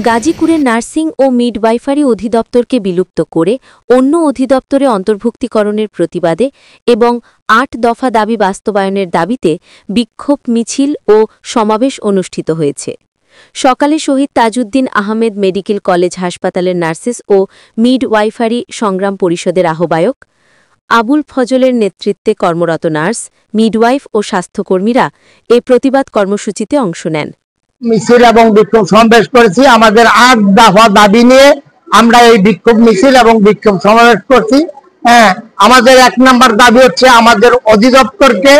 গাজীপুরে নার্সিং ও মিডওয়াইফারি অধিদপ্তরকে বিলুপ্ত করে অন্য অধিদপ্তরে অন্তর্ভুক্তিকরণের প্রতিবাদে এবং ৮ দফা দাবি বাস্তবায়নের দাবিতে বিক্ষোভ মিছিল ও সমাবেশ অনুষ্ঠিত হয়েছে। সকালে শহীদ তাজউদ্দিন আহমেদ মেডিকেল কলেজ হাসপাতালের নার্সেস ও মিডওয়াইফারি সংগ্রাম পরিষদের আহ্বায়ক আবুল ফজলের নেতৃত্বে কর্মরত নার্স, মিডওয়াইফ ও স্বাস্থ্যকর্মীরা এ প্রতিবাদ কর্মসূচিতে অংশ নেন। মিছিল এবং বিক্ষোভ সমাবেশ করেছি। আমাদের ৮ দফা দাবি নিয়ে আমরা এই বিক্ষোভ মিছিল এবং বিক্ষোভ সমাবেশ করছি। আমাদের ১ নম্বর দাবি হচ্ছে আমাদের অধিদপ্তরকে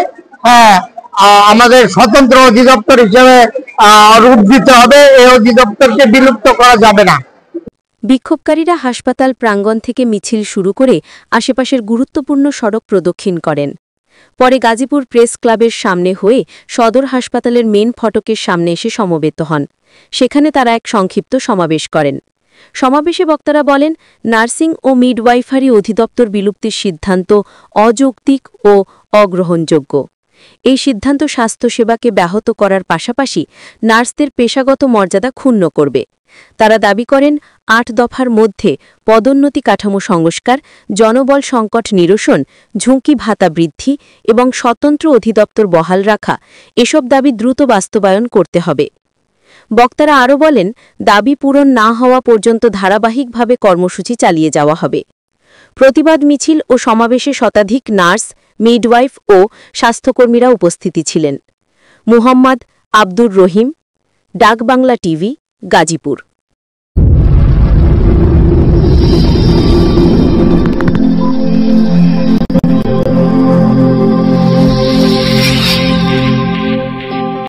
আমাদের স্বতন্ত্র অধিদপ্তর হিসেবে রূপ দিতে হবে। এই অধিদপ্তরকে বিলুপ্ত করা যাবে না। বিক্ষোভকারীরা হাসপাতাল প্রাঙ্গণ থেকে মিছিল শুরু করে আশেপাশের গুরুত্বপূর্ণ সড়ক প্রদক্ষিণ করেন। পরে গাজীপুর প্রেস ক্লাবের সামনে হয়ে সদর হাসপাতালের মেন ফটকের সামনে এসে সমবেত হন। সেখানে তারা এক সংক্ষিপ্ত সমাবেশ করেন। সমাবেশে বক্তারা বলেন, নার্সিং ও মিডওয়াইফারি অধিদপ্তর বিলুপ্তির সিদ্ধান্ত অযৌক্তিক ও অগ্রহণযোগ্য। এই সিদ্ধান্ত স্বাস্থ্যসেবাকে ব্যাহত করার পাশাপাশি নার্সদের পেশাগত মর্যাদা ক্ষুণ্ণ করবে। তারা দাবি করেন, ৮ দফার মধ্যে পদোন্নতি কাঠামো সংস্কার, জনবল সংকট নিরসন, ঝুঁকি ভাতা বৃদ্ধি এবং স্বতন্ত্র অধিদপ্তর বহাল রাখা এসব দাবি দ্রুত বাস্তবায়ন করতে হবে। বক্তারা আরও বলেন, দাবি পূরণ না হওয়া পর্যন্ত ধারাবাহিকভাবে কর্মসূচি চালিয়ে যাওয়া হবে। প্রতিবাদ মিছিল ও সমাবেশে শতাধিক নার্স, মিডওয়াইফ ও স্বাস্থ্যকর্মীরা উপস্থিতি ছিলেন। মুহাম্মদ আব্দুর রহিম, ডাকবাংলা টিভি, গাজীপুর।